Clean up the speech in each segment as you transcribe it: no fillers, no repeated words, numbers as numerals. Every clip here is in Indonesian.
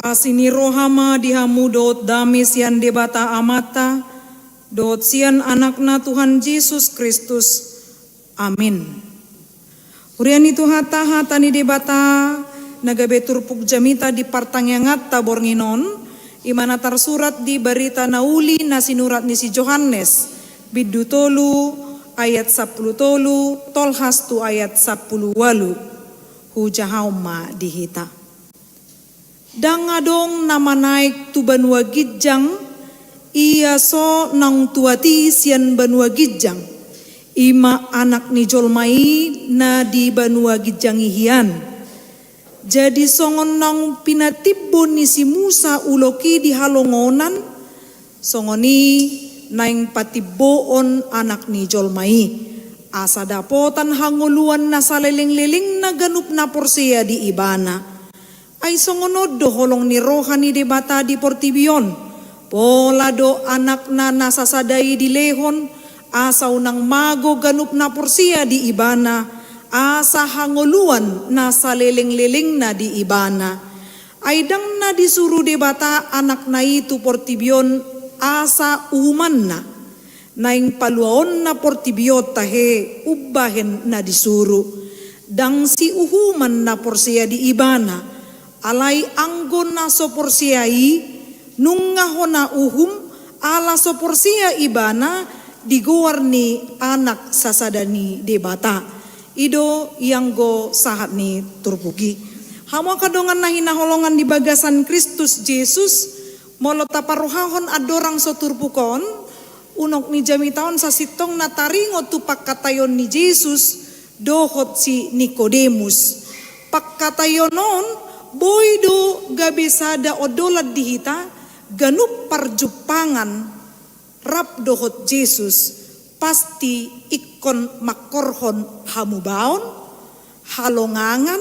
Asini rohama dihamu dot dami sian debata amata, dot sian anakna Tuhan Yesus Kristus. Amin. Urian itu hata ni debata nagabe turpuk jamita di partangyangat tabornginon, imana tersurat di berita nauli na sinurat ni si Johannes, biddu tolu ayat 10 tolu, tolhas tu ayat 10 walu, hujahauma dihita. Dangadong nama naik tu banua gijang, ia so nang tuati sian banua gijang, ima anak ni jolmai na di banua gijang ihian. Jadi songon nang pinatibon ni si Musa uloki di halongonan, songoni naing patiboon anak ni jolmai. Asa dapotan hanguluan na saleleng-leleng na ganup na porsia di ibana. Ay songonod do holong ni rohani debata di portibion. Pola do anak na nasasadai di lehon, asaw nang mago ganup na porsia di ibana, asa hanguluan na saleleng-leleng na di ibana. Ay dang na disuruh debata anak na itu portibion, asa uman na. Naing paluaon na portibiot tahe ubahen na disuruh. Dang si uhuman na porsia di ibana, alay anggon na soporsiai, nungahon na uhum, ala soporsia ibana, digowar ni anak sasadani debata. Ido yang go sahat ni turpugi. Hamo kadongan na hinaholongan di bagasan Kristus Yesus, molo taparuhahon adorang so turpukon, unok ni jamitaon sa sitong na taringo tu pakkatayon ni Jesus, dohot si Nikodemus. Pakkatayonon, boydo gabesada odolad dihita, ganup parjupangan, rap dohot Jesus, pasti ikon makorhon hamubaon, halongangan,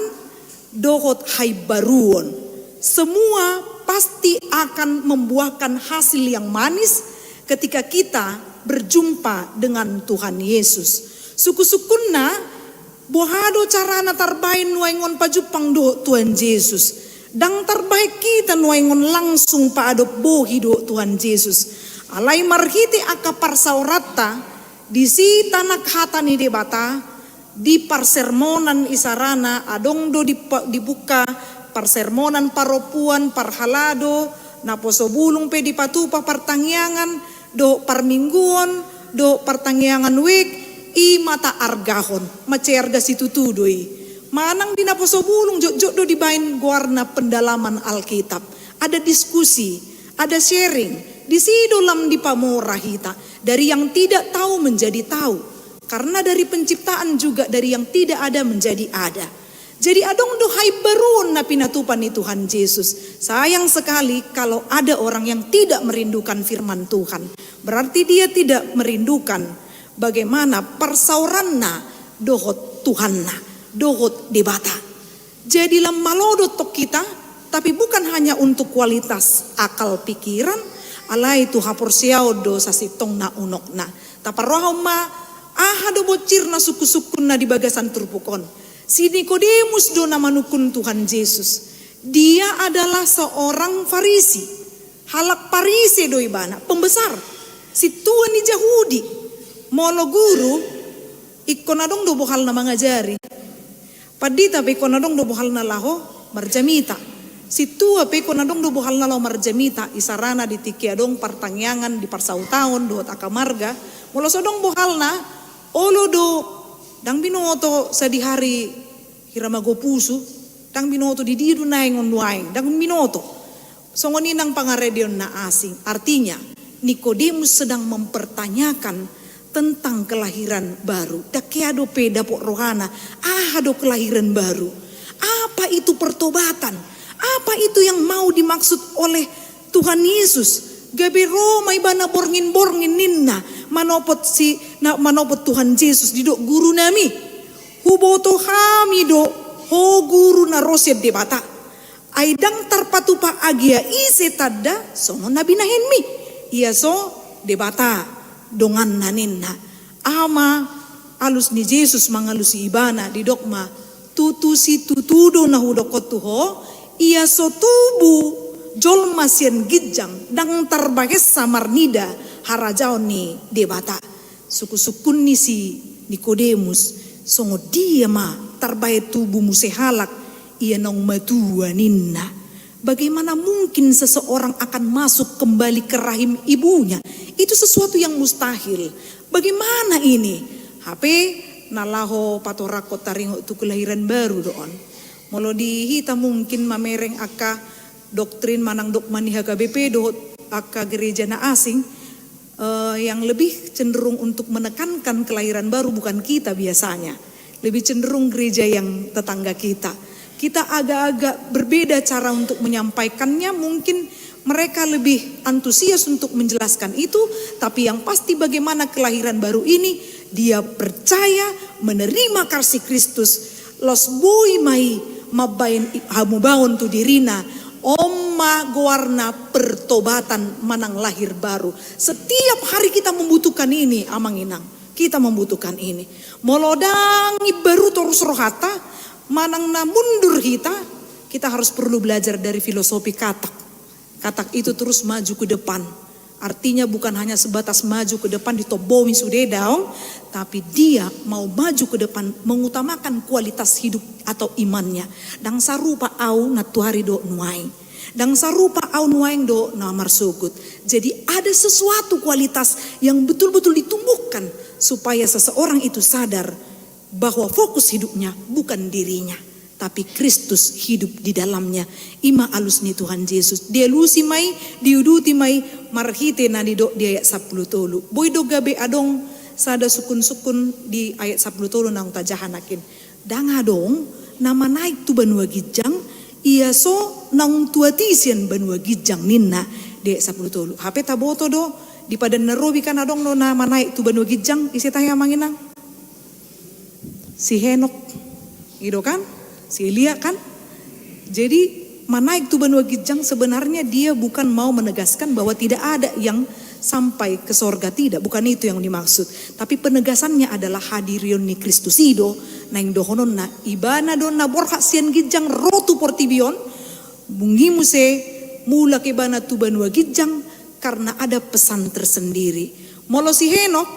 dohot haibaruon. Semua pasti akan membuahkan hasil yang manis ketika kita berjumpa dengan Tuhan Yesus. Suku-sukunna bohado carana terbaik nuaingon pajupang do Tuhan Yesus. Dang terbaik kita nuaingon langsung pa adop bohi do Tuhan Yesus. Alai marhiti aka parsaurata di si tanak hata ni debata di parsermonan isarana adong do dibuka parsermonan paropuan parhalado naposo bulung pe di patupa partangyangan do parmingguon do partangyangan week i mata argahon macerga situ tudoi manang dinaposo bulung jok do dibain guarna pendalaman Alkitab, ada diskusi, ada sharing di sidolam di pamora hita, dari yang tidak tahu menjadi tahu, karena dari penciptaan juga dari yang tidak ada menjadi ada. Jadi adong do haibarun na pinatupan ni Tuhan Yesus. Sayang sekali kalau ada orang yang tidak merindukan firman Tuhan, berarti dia tidak merindukan bagaimana persauranna dohot Tuhanna, dohot debata. Jadilah malodo tok kita, tapi bukan hanya untuk kualitas akal pikiran, alai tu haporsiao do sasitong na unokna. Taparohoma ahado bocirna suku-sukuna di bagasan turpukon. Si Nikodemus do namanukun Tuhan Yesus. Dia adalah seorang Farisi, halak Parisi do ibana, pembesar. Si Tuhan ni Yahudi. Molo guru ikon adong do bohal na mangajari. Padita pe ikon adong do bohal na laho marjamita. Si tua pe ikon adong do bohal na laho marjamita isarana di tiki adong partangyangan di parsautaon do akamarga. Molo sodong bohal na olo do dang binoto sa di hari hiramago pusu, dang binoto di didu naingon nuaing, dang binoto. Songoni nang pangaredion na asing. Artinya Nikodemus sedang mempertanyakan tentang kelahiran baru. Dakeado peda pok rohana, ada kelahiran baru. Apa itu pertobatan? Apa itu yang mau dimaksud oleh Tuhan Yesus? Gabe Roma ibana borngin ninna manopot Tuhan Yesus didok guru nami. Huboto kami do ho guru na rosyad debata. Aidang tarpatupa agia ise tadda songo nabi nahenmi. Iya so debata dongan naninna ama alus ni Jesus mangalusi ibana di dogma tutu si tutudo na hudokot tuho iya so tubu jolma sian gijang dang tarbages samarnida harajao ni debata suku-sukun ni si Nikodemus songo dia ma tarbae tubuh musehalak ia nong matua ninna. Bagaimana mungkin seseorang akan masuk kembali ke rahim ibunya? Itu sesuatu yang mustahil. Bagaimana ini? HP nalaho patorako taringo itu kelahiran baru doon. Molo dihita mungkin mamereng aka doktrin manang dokmani HKBP dohot aka gereja na asing yang lebih cenderung untuk menekankan kelahiran baru bukan kita biasanya. Lebih cenderung gereja yang tetangga kita. Kita agak-agak berbeda cara untuk menyampaikannya, mungkin mereka lebih antusias untuk menjelaskan itu, tapi yang pasti bagaimana kelahiran baru ini, dia percaya menerima kasih Kristus, los bui mai mabain hamubaon tu dirina, oma goarna pertobatan manang lahir baru. Setiap hari kita membutuhkan ini, amang inang, kita membutuhkan ini. Molodang baru terus rohata, manang na mundur kita harus perlu belajar dari filosofi katak. Katak itu terus maju ke depan. Artinya bukan hanya sebatas maju ke depan di tobowi sudah daung, tapi dia mau maju ke depan mengutamakan kualitas hidup atau imannya. Dang sarupa au na tuhari do nuai. Dang sarupa au nuaing do na marsugut. Jadi ada sesuatu kualitas yang betul-betul ditumbuhkan supaya seseorang itu sadar bahwa fokus hidupnya bukan dirinya, tapi Kristus hidup di dalamnya. Ima alus ni Tuhan Yesus. Dia lusi mai, diuduti mai, marhite na di ayat 10 tolu. Boy do gabe adong sada sukun-sukun di ayat 10 tolu nang tajahanakin. Dang adong nama naik tu banua gijang, ia so nang tuatisian banua gijang ninna di ayat 10 tolu. HP taboto do di pada nerobi kan adong no nama naik tu banua gijang isi tanya manginang. Si Henok, gitu kan? Si Elia kan? Jadi manaik tu banua gijang sebenarnya dia bukan mau menegaskan bahwa tidak ada yang sampai ke sorga, tidak. Bukan itu yang dimaksud. Tapi penegasannya adalah hadirion ni Kristus ido. Naing dohonon na ibana don na borha sian gijang rotu portibion. Bungimu se mula ke bana tu banua gijang karena ada pesan tersendiri. Molo si Henok,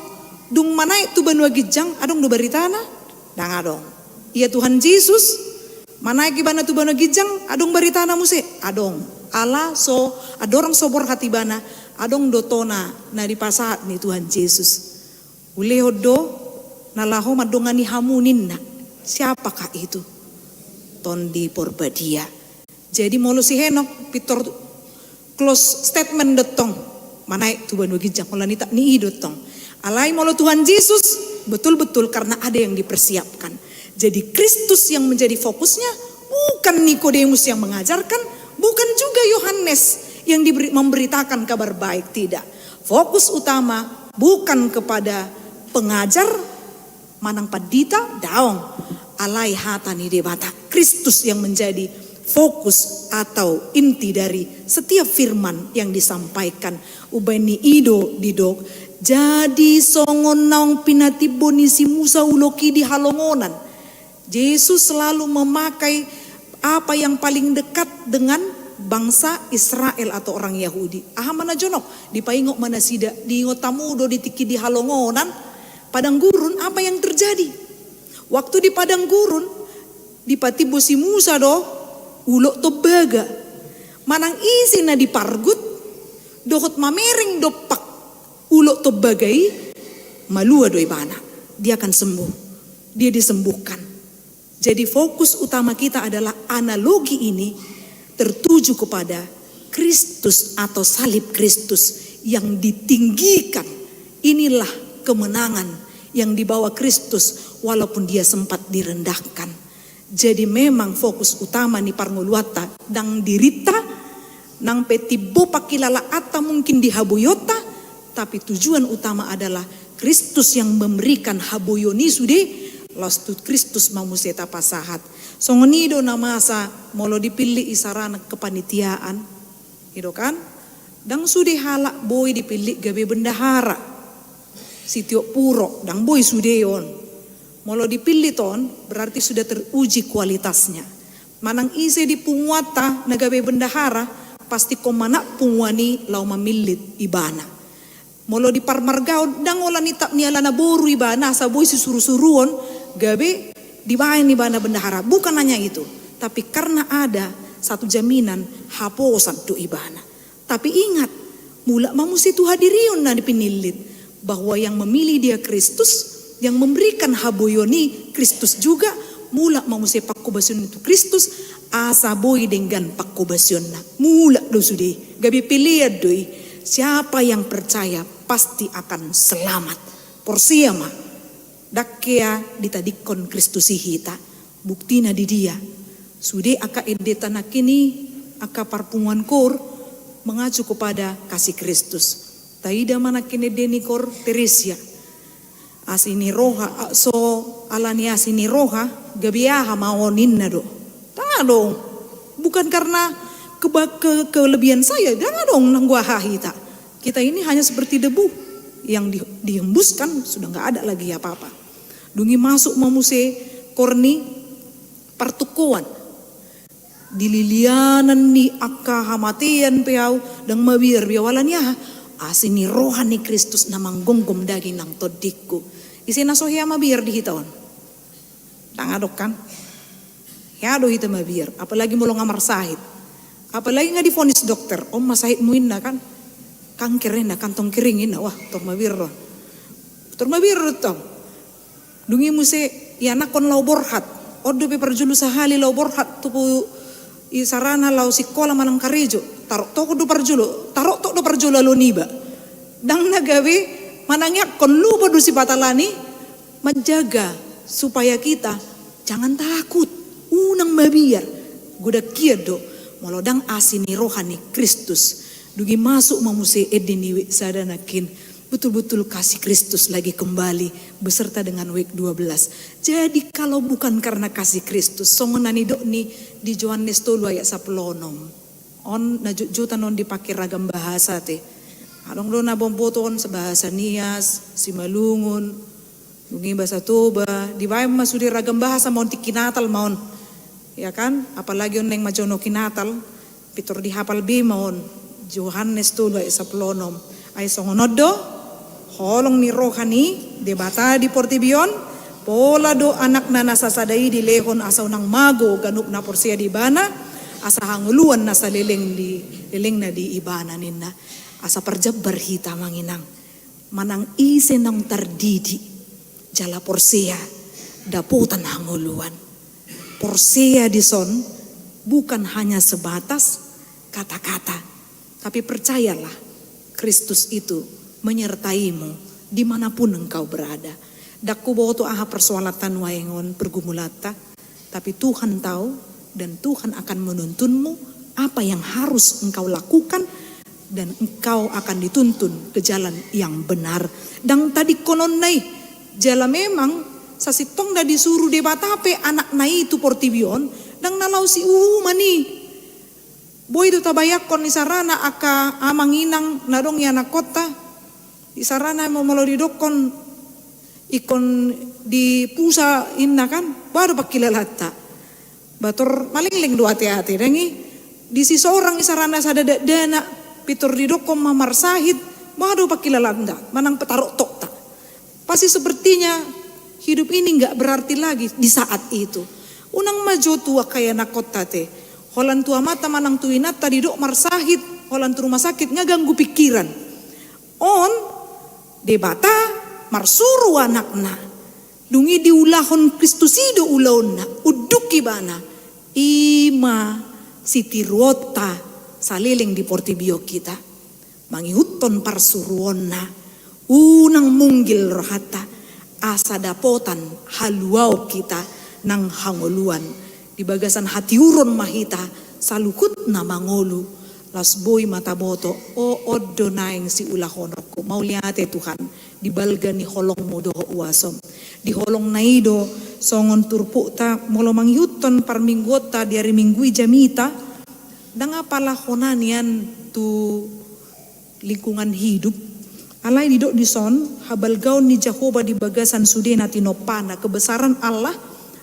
dung manaik tu banua gijang, adong do baritana. Dang adong. Iya Tuhan Yesus manaik ibana tu bana gijang adong baritana muse adong. Allah so adorang sobor hati bana adong dotona na di pasahat ni Tuhan Yesus. Uleho do nalaho madongani hamunin na. Siapakah itu? Tondi porbadia. Jadi molo si Henok pitor close statement dotong manaik tu bana gijang molanita ni dotong. Alai molo Tuhan Yesus betul-betul karena ada yang dipersiapkan. Jadi Kristus yang menjadi fokusnya, bukan Nikodemus yang mengajarkan, bukan juga Yohanes yang memberitakan kabar baik, tidak. Fokus utama bukan kepada pengajar manang padita daong alai hatani debata. Kristus yang menjadi fokus atau inti dari setiap firman yang disampaikan. Ubani ido didok. Jadi songon naong pinatiboni si Musa uloki di halongonan. Yesus selalu memakai apa yang paling dekat dengan bangsa Israel atau orang Yahudi. Mana jonok di paingok mana sida di ngotamudo di tiki di halongonan padang gurun. Apa yang terjadi waktu di padang gurun di patibo si Musa do ulok tobaga manang isi na di pargut dohot mamereng dopak ulok tobagai malua doi bana. Dia akan sembuh, dia disembuhkan. Jadi fokus utama kita adalah analogi ini tertuju kepada Kristus atau salib Kristus yang ditinggikan. Inilah kemenangan yang dibawa Kristus walaupun dia sempat direndahkan. Jadi memang fokus utama ni parnguluata dang dirita nang petibo pakilala ata mungkin di habuyota. Tapi tujuan utama adalah Kristus yang memberikan haboyoni sude lastu Kristus mamuseta pasahat. Songonido na masa molo dipilih isarana kepanitiaan. Gitu kan? Dang sude halak boy dipilih gabe bendahara. Sitio puro dang boy sudeon. Molo dipilih ton berarti sudah teruji kualitasnya. Manang ise di punguata na gabe bendahara pasti komana pungwani lau mamilit ibana. Molo di parmargao dang ola ni tak niala na boru ibana saboy susuru-suruon gabe dibayan ibana bendahara. Bukan hanya itu, tapi karena ada satu jaminan haposan tu ibana. Tapi ingat, mula mamusi tu hadirion na dipinilit bahwa yang memilih dia Kristus, yang memberikan haboyoni Kristus juga, mula mamusi pakkubasion itu Kristus, asaboy dengan pakkubasion na. Mula do sudi, gabi pilihan doi, siapa yang percaya pasti akan selamat. Porsiama, dakea ditadikon Kristus hita, bukti na di dia. Sude aka edetana kini, aka parpungan kor, mengacu kepada kasih Kristus. Taida mana kini deni kor Teresia. Asini roha, so alani asini roha, gabiaha maonin na do. Tanga dong, bukan karena kelebihan saya, jangan dong nanggua hahita. Kita ini hanya seperti debu yang dihembuskan, sudah nggak ada lagi apa-apa. Dungi masuk mamuse korni partukuan. Dililianan ni akka hamatian piau dan mabir biawalannya asini rohani Kristus namang gonggom daging nang todikku isi nasohia mabir di hitawan tangadok kan ya do hita mabir apalagi mulong ngamar sahid apalagi nggak difonis dokter masahid muin na kan kankerin na kantong kiringin na wah tor mabir tong dungi muse ya nakon lau borhat odo pe perjulu sahali lau borhat tupu isarana lau sikola manang karejo tarok toko do parjulo lo niba dang nagawe manangyak kon lupa do si batalani menjaga supaya kita jangan takut unang mabiyar guda kiedo molodang asini rohani Kristus dugi masuk mamuse ediniwi sadanakin betul-betul kasih Kristus lagi kembali beserta dengan week 12. Jadi kalau bukan karena kasih Kristus, songonani dokni di Yohanes 3 ayat 10 on najujutan on dipakai ragam bahasa te. Adong do na bomboton sa bahasa Nias, Simalungun, dungi bahasa Toba, di bayam masudi ragam bahasa maun tikinatal maun. Ya kan? Apalagi on neng majono kinatal, pitor dihapal bi maun. Yohanes 3 ayat 10 ay songonodo holong ni rohani debata di portibion pola do anak na nasasadai di lehon asaw nang mago ganuk na porsia di bana asa hanguluan na sa leleng na di ibana ninna asa parjabbar hita manginang manang ise nang tardidi jala porsia daputan hanguluan porsia di son bukan hanya sebatas kata-kata tapi percayalah Kristus itu menyertaimu dimanapun engkau berada. Dakku bawa tu aha persoalatan waengon pergumulata, tapi Tuhan tahu dan Tuhan akan menuntunmu apa yang harus engkau lakukan dan engkau akan dituntun ke jalan yang benar. Dan tadi konon nai jala memang sasitong da disuruh debatape anak nai itu portibion dan nalau si mani. Boy itu tabayakon ni sarana aka amanginang narong yana kota. Isarana mau melodidokon ikon di pusa inna kan baru pakilalata bator malingling dua hati-hati dengi di si seorang isarana sadada dana pitur didokon mamar sahid baru pakilalanda manang petarok tok tak pasti sepertinya hidup ini nggak berarti lagi di saat itu unang maju tua kaya nakota te holan tua mata manang tuinata didok marsahid holan tu rumah sakit ngaganggu pikiran on debata marsuru anakna dungi diulahon Kristus ido ulaonna uduki bana ima sitiruota saliling di portibio kita mangihuton parsuruonna unang munggil rohata asa dapotan haluau kita nang hangoluan di bagasan hati uron mahita salukut na mangolu lasboy mata boto o oddo naeng si ulahonoko mauliate Tuhan di balga ni holong modo uasom di holong naido songon turpu ta molo manghiuton par minggota diari minggui jamita danga palahonanian tu lingkungan hidup alai didok dison habal gaun ni Jehovah di bagasan sudena tinopana kebesaran Allah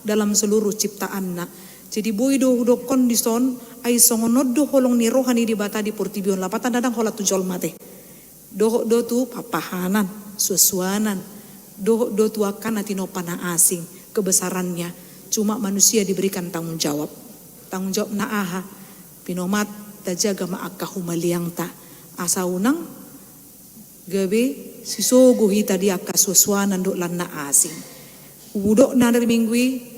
dalam seluruh ciptaanna jadi boy do dokon dison ai songonoddo holong ni rohani di bata di portibion lapatan dadang hola tu jolmate. Do tu papahanan, suasuanan. Do tu akan atino pana asing kebesarannya. Cuma manusia diberikan tanggung jawab. Tanggung jawab na aha. Pinomat tajaga maaka humaliang ta. Asa unang gabe sisogo hita dia ka suasuanan do lan na asing. Ubudok na dari mingwi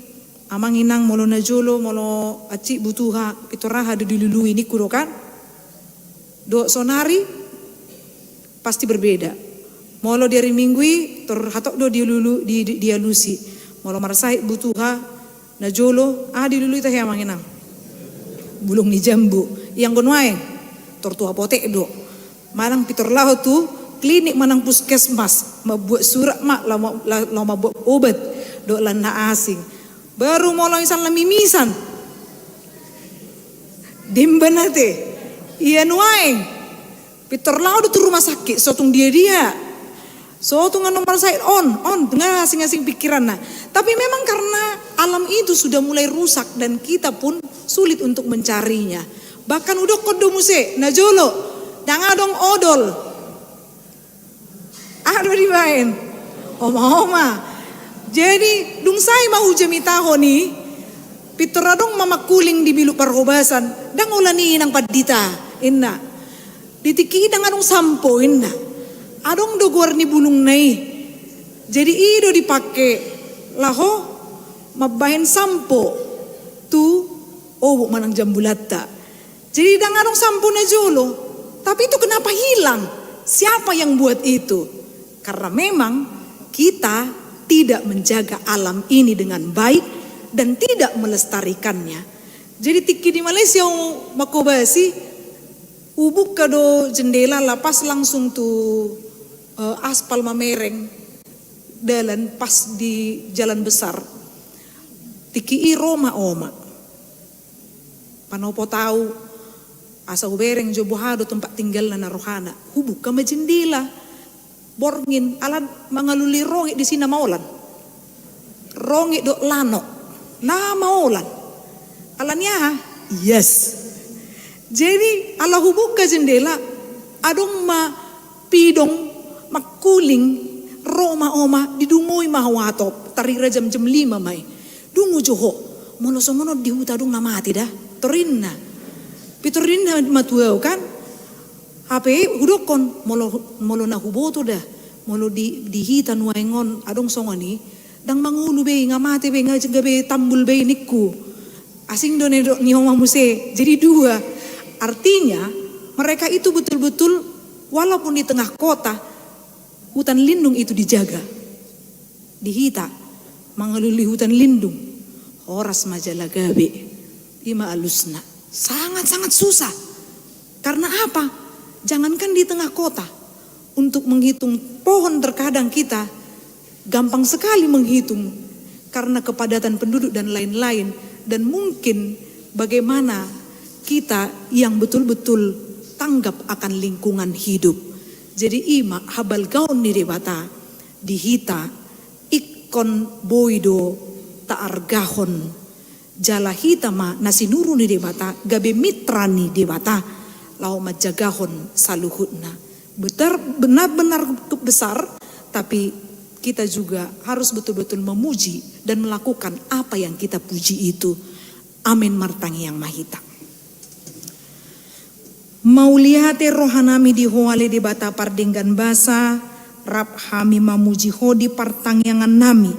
amang inang molo na jolo molo aci butuha pitoraha dilului ni kudo kan. Do sonari pasti berbeda. Molo dari mingwi terhatok do dia lusi. Molo marasai butuha na jolo dilului teh amang inang. Bulung ni jambu yang gonwaeng tortua potek do. Manang pitor laho tu klinik manang puskesmas mabuat surat mak lama buat obat do lan na asing. Baru molo isan lamimisan. Dimbanate. Iya nuaeng. Pitor lao tu rumah sakit sotung dia. Sotung nomor saya on dengan asing-asing pikiran nah. Tapi memang karena alam itu sudah mulai rusak dan kita pun sulit untuk mencarinya. Bahkan udah kodo muse najolo dangadong odol. Aduh dibain. Oma. Jadi dung sai mau jamitaho ni pitoradong mamakuling di bilu parhobasan dang ulani nang padita inna ditiki dang adong sampo inna adong dogor ni bulung nai jadi ido dipake laho mabahin sampo tu obo manang jambulata jadi dang adong sampo na jolo tapi itu kenapa hilang siapa yang buat itu karena memang kita tidak menjaga alam ini dengan baik dan tidak melestarikannya. Jadi tiki di Malaysia makobasi ubuk kado jendela lapas langsung tuh aspal mamereng dalan pas di jalan besar. Tiki Roma oma. Panopo tahu asa ubereng jobohado tempat tinggal na rohana. Ubuk kama jendela. Borngin alat mangaluli rongi di sini maulan. Rongi do lano. Na maulan. Alannya yes. Jadi ala hubuk ke jendela adong ma pidong makuling Roma oma didungoi mahawatop tarira jam-jam 5 mai. Dungu joho mono di huta dong na mati dah. Torinna. Pitorinna matuau kan. HP hudokon molo na huboto dah molo di hitan waengon adong songoni dang mangulu be ngamate be ngabe tambul be nikku asing done ni homa muse jadi dua artinya mereka itu betul-betul walaupun di tengah kota hutan lindung itu dijaga dihita mangaluli hutan lindung horas majalah gabe ima alusna sangat-sangat susah karena apa? Jangankan di tengah kota, untuk menghitung pohon terkadang kita gampang sekali menghitung karena kepadatan penduduk dan lain-lain. Dan mungkin bagaimana kita yang betul-betul tanggap akan lingkungan hidup. Jadi ima habal gaun ni debata dihita ikon boido taargahon jala hitama nasinuru ni debata gabe mitra ni debata. Lau majagahon saluhutna. Benar-benar besar, tapi kita juga harus betul-betul memuji dan melakukan apa yang kita puji itu. Amin martangi yang mahita. Maulihate rohanami di hoale di bata pardinggan basa, rap hami mamuji hodi partangyangan nami,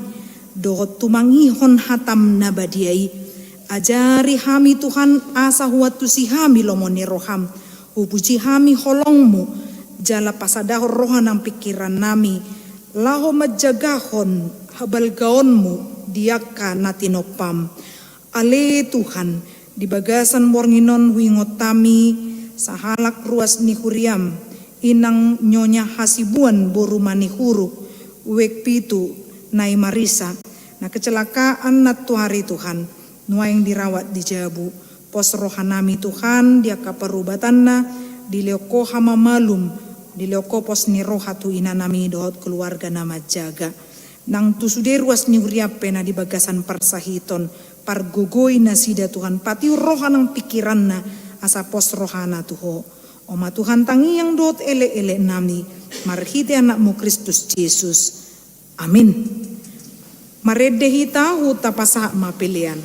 dohot tumangihon hatam nabadiai, ajari hami Tuhan asa huatu si hami lomoni roham, upuji hami holongmu, jala pasadahor rohanang pikiran nami, laho majagahon habal gaonmu, diaka natinopam. Ale Tuhan, di bagasan mornginon huingotami, sahalak ruas ni huriam, inang nyonya hasibuan borumani huru, wek pitu nai marisa, na kecelakaan na tuhari Tuhan, nuaing dirawat di jabu, pos rohanami Tuhan, dia kaperubatan na, dileoko hama malum, dileoko pos ni rohatu inanami dohot keluarga nama jaga, nang tusude ruas ni huriape na di bagasan persahiton, pargogoi na sida Tuhan patiu rohanang pikiran na asa pos rohana Tuho. Oma Tuhan tangi yang dot ele nami marhite anakmu Kristus Yesus. Amin. Marede hita huta pasah ma pilihan.